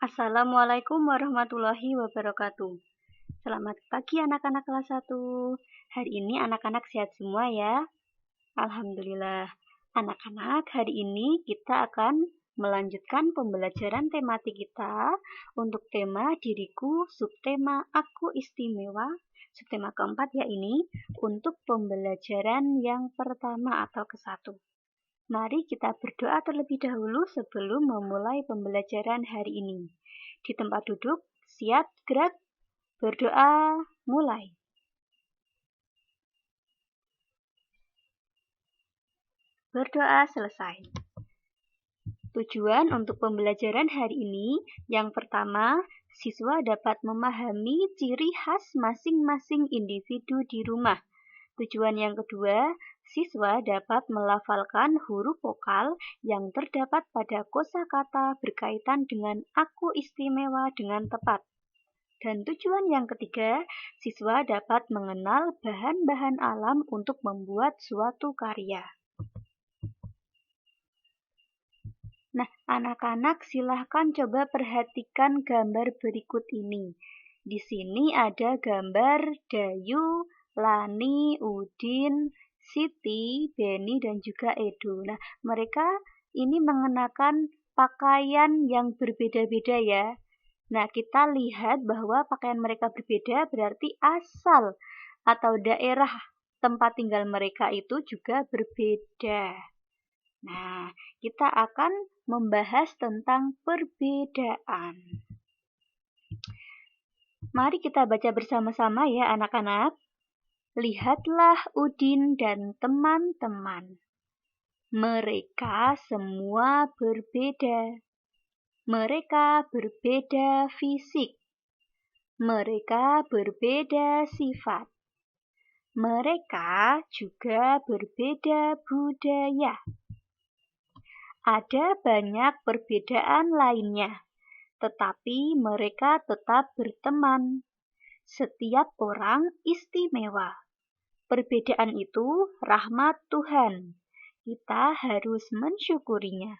Assalamualaikum warahmatullahi wabarakatuh. Selamat pagi anak-anak kelas 1. Hari ini anak-anak sehat semua ya. Alhamdulillah. Anak-anak, hari ini kita akan melanjutkan pembelajaran tematik kita untuk tema diriku, subtema aku istimewa. Subtema keempat ya ini untuk pembelajaran yang pertama atau ke-1. Mari kita berdoa terlebih dahulu sebelum memulai pembelajaran hari ini. Di tempat duduk, siap, gerak, berdoa, mulai. Berdoa selesai. Tujuan untuk pembelajaran hari ini, yang pertama, siswa dapat memahami ciri khas masing-masing individu di rumah. Tujuan yang kedua, siswa dapat melafalkan huruf vokal yang terdapat pada kosakata berkaitan dengan aku istimewa dengan tepat. Dan tujuan yang ketiga, siswa dapat mengenal bahan-bahan alam untuk membuat suatu karya. Nah, anak-anak silahkan coba perhatikan gambar berikut ini. Di sini ada gambar Dayu, Lani, Udin, Siti, Beni, dan juga Edo. Nah, mereka ini mengenakan pakaian yang berbeda-beda ya. Nah, kita lihat bahwa pakaian mereka berbeda berarti asal atau daerah tempat tinggal mereka itu juga berbeda. Nah, kita akan membahas tentang perbedaan. Mari kita baca bersama-sama ya anak-anak. Lihatlah Udin dan teman-teman. Mereka semua berbeda. Mereka berbeda fisik. Mereka berbeda sifat. Mereka juga berbeda budaya. Ada banyak perbedaan lainnya, tetapi mereka tetap berteman. Setiap orang istimewa. Perbedaan itu rahmat Tuhan. Kita harus mensyukurinya.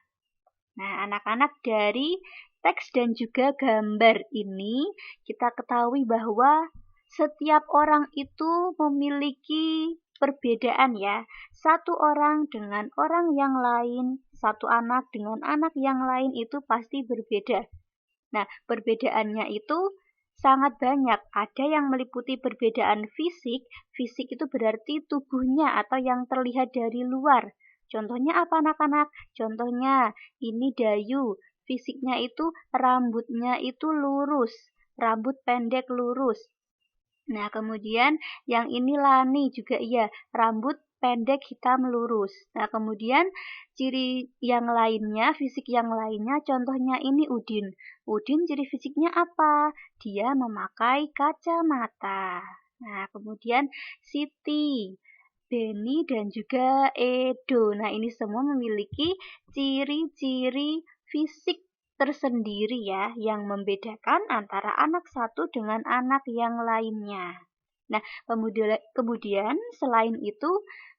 Nah, anak-anak, dari teks dan juga gambar ini kita ketahui bahwa setiap orang itu memiliki perbedaan ya. Satu orang dengan orang yang lain, satu anak dengan anak yang lain itu pasti berbeda. Nah, perbedaannya itu sangat banyak. Ada yang meliputi perbedaan fisik. Fisik itu berarti tubuhnya atau yang terlihat dari luar. Contohnya apa anak-anak? Contohnya ini Dayu. Fisiknya itu rambutnya itu lurus. Rambut pendek lurus. Nah, kemudian yang ini Lani juga iya, rambut pendek hitam lurus. Nah, kemudian ciri yang lainnya, fisik yang lainnya, contohnya ini Udin. Udin ciri fisiknya apa? Dia memakai kacamata. Nah, kemudian Siti, Beni, dan juga Edo. Nah, ini semua memiliki ciri-ciri fisik tersendiri ya, yang membedakan antara anak satu dengan anak yang lainnya. Nah, kemudian selain itu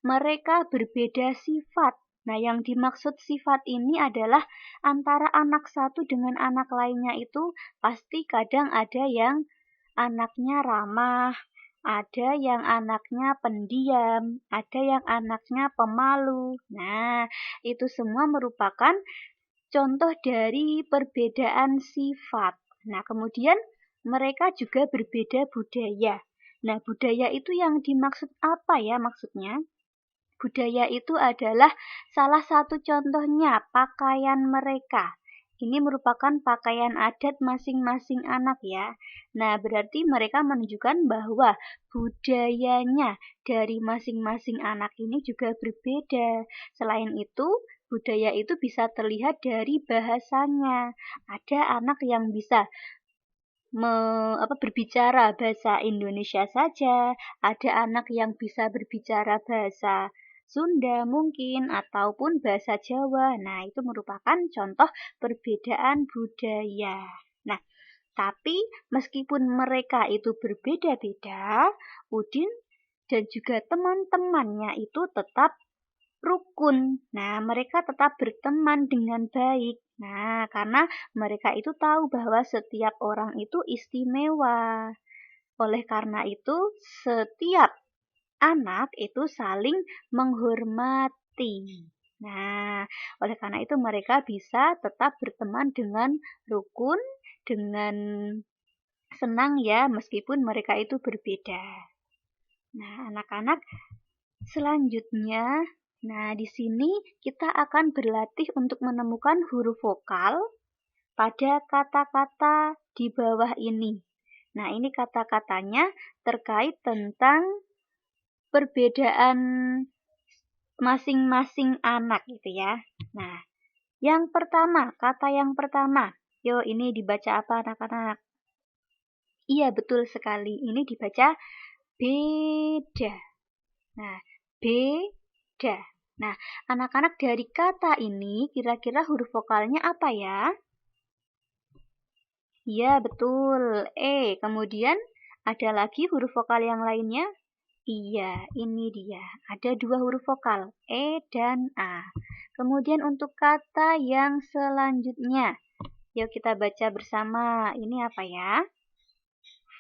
mereka berbeda sifat. Nah, yang dimaksud sifat ini adalah antara anak satu dengan anak lainnya itu pasti kadang ada yang anaknya ramah, ada yang anaknya pendiam, ada yang anaknya pemalu. Nah, itu semua merupakan contoh dari perbedaan sifat. Nah, kemudian mereka juga berbeda budaya. Nah, budaya itu yang dimaksud apa ya maksudnya? Budaya itu adalah salah satu contohnya pakaian mereka. Ini merupakan pakaian adat masing-masing anak ya. Nah, berarti mereka menunjukkan bahwa budayanya dari masing-masing anak ini juga berbeda. Selain itu, budaya itu bisa terlihat dari bahasanya. Ada anak yang bisa berbicara bahasa Indonesia saja, ada anak yang bisa berbicara bahasa Sunda mungkin, ataupun bahasa Jawa. Nah, itu merupakan contoh perbedaan budaya. Nah, tapi meskipun mereka itu berbeda-beda, Udin dan juga teman-temannya itu tetap rukun. Nah, mereka tetap berteman dengan baik. Nah, karena mereka itu tahu bahwa setiap orang itu istimewa. Oleh karena itu, setiap anak itu saling menghormati. Nah, oleh karena itu mereka bisa tetap berteman dengan rukun, dengan senang ya, meskipun mereka itu berbeda. Nah, anak-anak, selanjutnya, nah di sini kita akan berlatih untuk menemukan huruf vokal pada kata-kata di bawah ini. Nah, ini kata-katanya terkait tentang perbedaan masing-masing anak gitu ya. Nah, yang pertama, kata yang pertama. Yo, ini dibaca apa anak-anak? Iya, betul sekali. Ini dibaca beda. Nah, beda. Nah, anak-anak, dari kata ini kira-kira huruf vokalnya apa ya? Iya, betul. E. Kemudian ada lagi huruf vokal yang lainnya? Iya, ini dia. Ada dua huruf vokal, E dan A. Kemudian untuk kata yang selanjutnya, yuk kita baca bersama. Ini apa ya?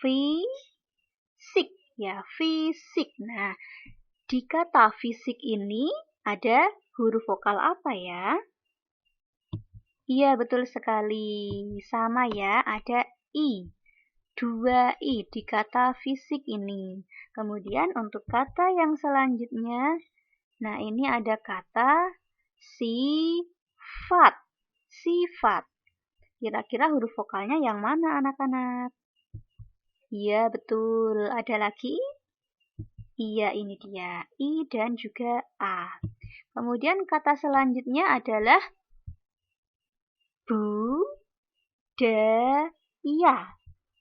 Fisik. Ya, fisik. Nah, di kata fisik ini ada huruf vokal apa ya? Iya, betul sekali. Sama ya, ada I. Dua I di kata fisik ini. Kemudian untuk kata yang selanjutnya, nah ini ada kata sifat. Sifat. Kira-kira huruf vokalnya yang mana anak-anak? Iya, betul. Ada lagi? Iya, ini dia. I dan juga A. Kemudian kata selanjutnya adalah budaya.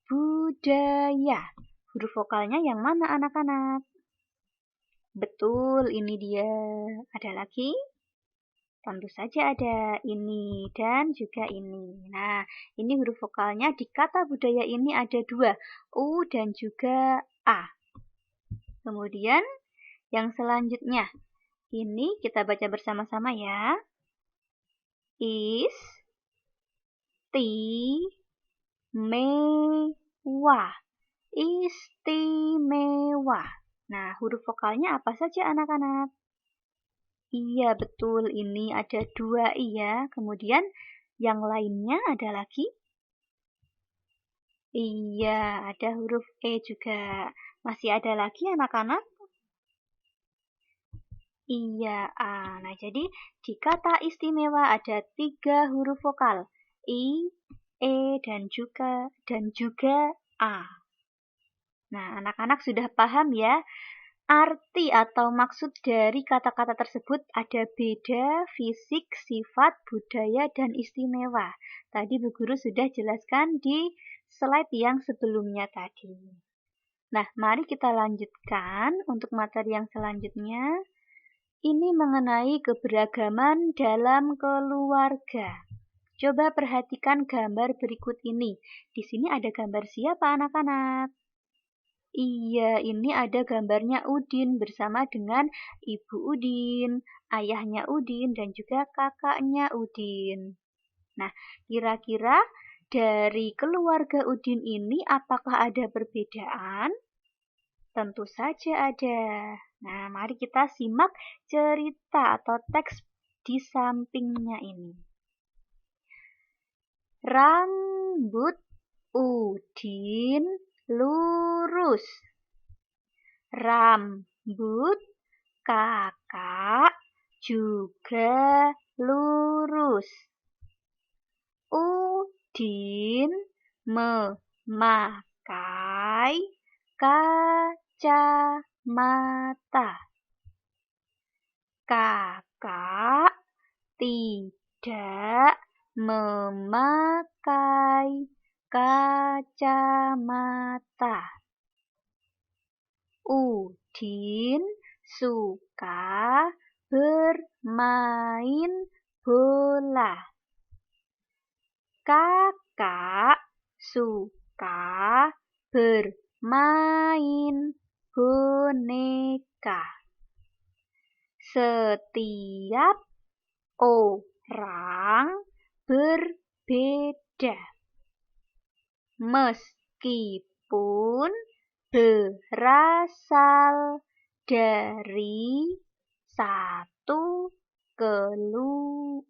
Budaya. Huruf vokalnya yang mana anak-anak? Betul, ini dia. Ada lagi? Tentu saja ada ini dan juga ini. Nah, ini huruf vokalnya di kata budaya ini ada dua, U dan juga A. Kemudian yang selanjutnya, ini kita baca bersama-sama ya. Istimewa. Istimewa. Nah, huruf vokalnya apa saja anak-anak? Iya, betul. Ini ada dua I ya. Kemudian yang lainnya ada lagi? Iya, ada huruf E juga. Masih ada lagi anak-anak? Iya, A. Nah, jadi di kata istimewa ada tiga huruf vokal. I, E, dan juga A. Nah, anak-anak sudah paham ya? Arti atau maksud dari kata-kata tersebut ada beda, fisik, sifat, budaya, dan istimewa. Tadi Bu Guru sudah jelaskan di slide yang sebelumnya tadi. Nah, mari kita lanjutkan untuk materi yang selanjutnya. Ini mengenai keberagaman dalam keluarga. Coba perhatikan gambar berikut ini. Di sini ada gambar siapa anak-anak? Iya, ini ada gambarnya Udin bersama dengan Ibu Udin, ayahnya Udin, dan juga kakaknya Udin. Nah, kira-kira dari keluarga Udin ini apakah ada perbedaan? Tentu saja ada. Nah, mari kita simak cerita atau teks di sampingnya ini. Rambut Udin lurus. Rambut kakak juga lurus. Udin memakai kacamata. Kakak tidak memakai kacamata. Udin suka bermain bola. Kakak suka bermain boneka. Setiap orang berbeda, meskipun berasal dari satu keluarga.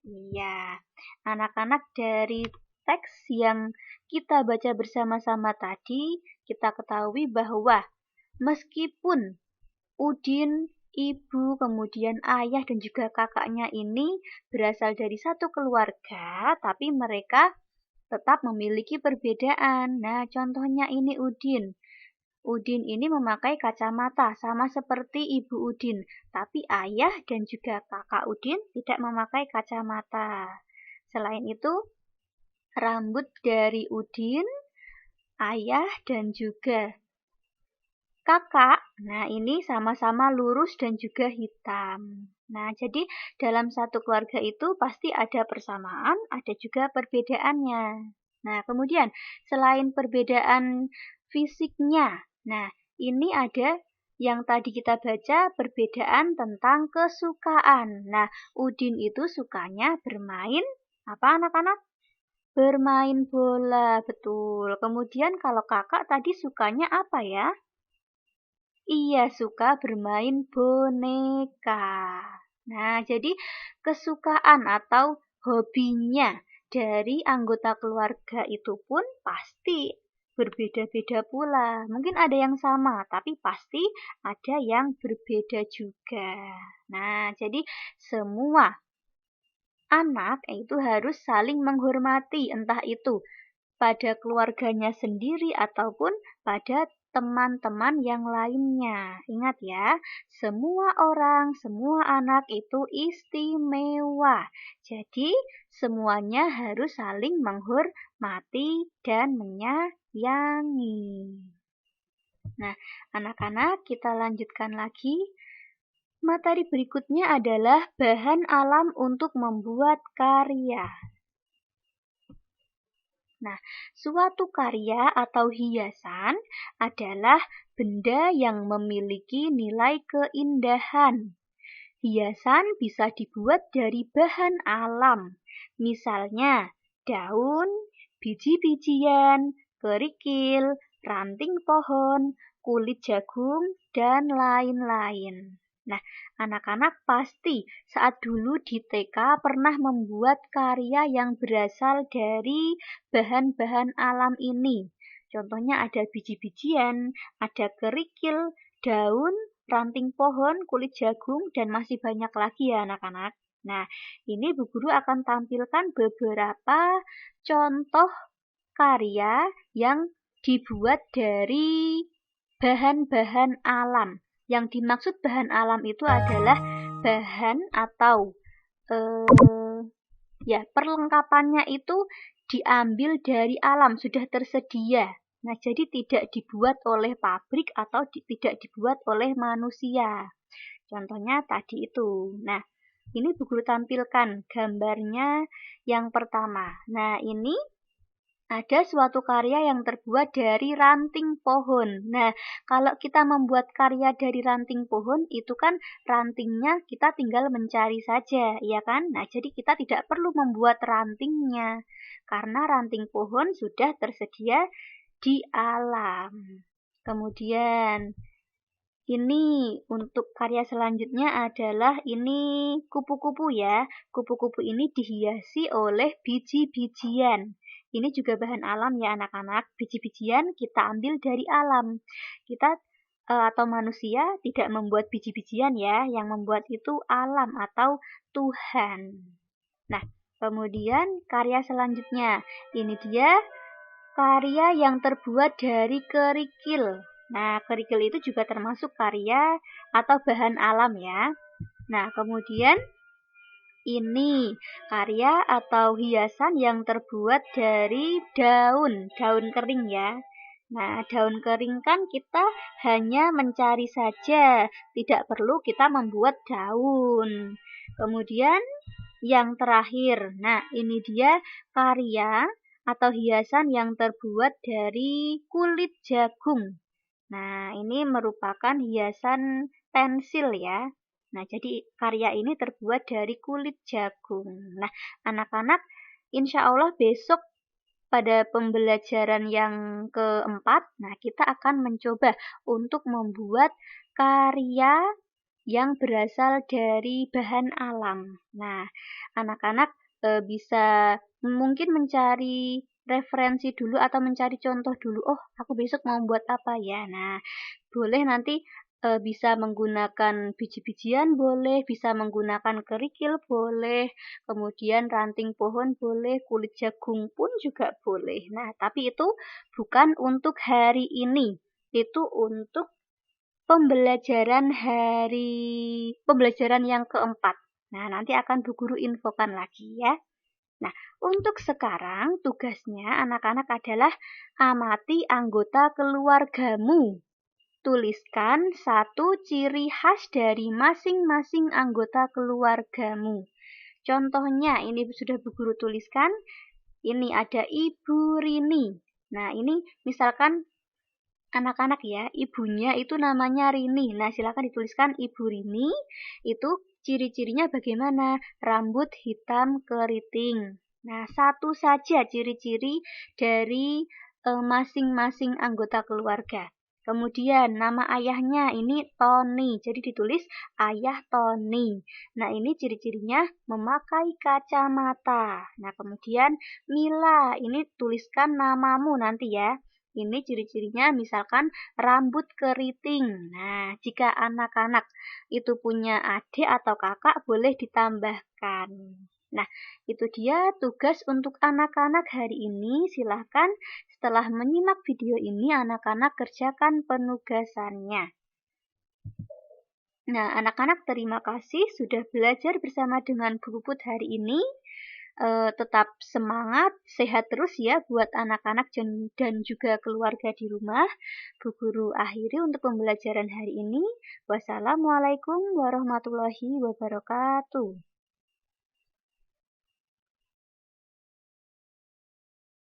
Iya, anak-anak, dari teks yang kita baca bersama-sama tadi, kita ketahui bahwa meskipun Udin, ibu, kemudian ayah dan juga kakaknya ini berasal dari satu keluarga, tapi mereka tetap memiliki perbedaan. Nah, contohnya ini Udin. Udin ini memakai kacamata sama seperti ibu Udin, tapi ayah dan juga kakak Udin tidak memakai kacamata. Selain itu, rambut dari Udin, ayah dan juga kakak, nah ini sama-sama lurus dan juga hitam. Nah, jadi dalam satu keluarga itu pasti ada persamaan, ada juga perbedaannya. Nah, kemudian selain perbedaan fisiknya, nah ini ada yang tadi kita baca, perbedaan tentang kesukaan. Nah, Udin itu sukanya bermain apa, anak-anak? Bermain bola, betul. Kemudian kalau kakak tadi sukanya apa ya? Iya, suka bermain boneka. Nah, jadi kesukaan atau hobinya dari anggota keluarga itu pun pasti berbeda-beda pula. Mungkin ada yang sama, tapi pasti ada yang berbeda juga. Nah, jadi semua anak itu harus saling menghormati, entah itu pada keluarganya sendiri ataupun pada teman-teman yang lainnya. Ingat ya, semua orang, semua anak itu istimewa. Jadi, semuanya harus saling menghormati dan menyayangi. Nah, anak-anak, kita lanjutkan lagi. Materi berikutnya adalah bahan alam untuk membuat karya. Nah, suatu karya atau hiasan adalah benda yang memiliki nilai keindahan. Hiasan bisa dibuat dari bahan alam, misalnya daun, biji-bijian, kerikil, ranting pohon, kulit jagung, dan lain-lain. Nah, anak-anak pasti saat dulu di TK pernah membuat karya yang berasal dari bahan-bahan alam ini. Contohnya ada biji-bijian, ada kerikil, daun, ranting pohon, kulit jagung, dan masih banyak lagi ya anak-anak. Nah, ini Bu Guru akan tampilkan beberapa contoh karya yang dibuat dari bahan-bahan alam. Yang dimaksud bahan alam itu adalah bahan atau perlengkapannya itu diambil dari alam, sudah tersedia. Nah, jadi tidak dibuat oleh pabrik atau tidak dibuat oleh manusia. Contohnya tadi itu. Nah, ini Bu Guru tampilkan gambarnya yang pertama. Nah, ini ada suatu karya yang terbuat dari ranting pohon. Nah, kalau kita membuat karya dari ranting pohon, itu kan rantingnya kita tinggal mencari saja, ya kan? Nah, jadi kita tidak perlu membuat rantingnya, karena ranting pohon sudah tersedia di alam. Kemudian, ini untuk karya selanjutnya adalah ini kupu-kupu ya. Kupu-kupu ini dihiasi oleh biji-bijian. Ini juga bahan alam ya anak-anak. Biji-bijian kita ambil dari alam. Kita atau manusia tidak membuat biji-bijian ya. Yang membuat itu alam atau Tuhan. Nah, kemudian karya selanjutnya. Ini dia karya yang terbuat dari kerikil. Nah, kerikil itu juga termasuk karya atau bahan alam ya. Nah, kemudian ini karya atau hiasan yang terbuat dari daun kering ya. Nah, daun kering kan kita hanya mencari saja, tidak perlu kita membuat daun. Kemudian yang terakhir, nah ini dia karya atau hiasan yang terbuat dari kulit jagung. Nah, ini merupakan hiasan pensil ya. Nah, jadi karya ini terbuat dari kulit jagung. Nah, anak-anak, insya Allah besok pada pembelajaran yang keempat, nah kita akan mencoba untuk membuat karya yang berasal dari bahan alam. Nah, anak-anak bisa mungkin mencari referensi dulu atau mencari contoh dulu. Oh, aku besok mau buat apa ya? Nah, boleh nanti bisa menggunakan biji-bijian boleh, bisa menggunakan kerikil boleh, kemudian ranting pohon boleh, kulit jagung pun juga boleh. Nah, tapi itu bukan untuk hari ini. Itu untuk pembelajaran yang keempat. Nah, nanti akan Bu Guru infokan lagi ya. Nah, untuk sekarang tugasnya anak-anak adalah amati anggota keluargamu. Tuliskan satu ciri khas dari masing-masing anggota keluargamu. Contohnya, ini sudah Bu Guru tuliskan. Ini ada Ibu Rini. Nah, ini misalkan anak-anak ya, ibunya itu namanya Rini. Nah, silakan dituliskan Ibu Rini. Itu ciri-cirinya bagaimana? Rambut hitam keriting. Nah, satu saja ciri-ciri dari masing-masing anggota keluarga. Kemudian nama ayahnya ini Tony, jadi ditulis ayah Tony. Nah, ini ciri-cirinya memakai kacamata. Nah, kemudian Mila, ini tuliskan namamu nanti ya. Ini ciri-cirinya misalkan rambut keriting. Nah, jika anak-anak itu punya adik atau kakak boleh ditambahkan. Nah, itu dia tugas untuk anak-anak hari ini. Silahkan setelah menyimak video ini, anak-anak kerjakan penugasannya. Nah, anak-anak terima kasih sudah belajar bersama dengan Bu Puput hari ini. Tetap semangat, sehat terus ya buat anak-anak dan juga keluarga di rumah. Bu Guru akhiri untuk pembelajaran hari ini. Wassalamualaikum warahmatullahi wabarakatuh.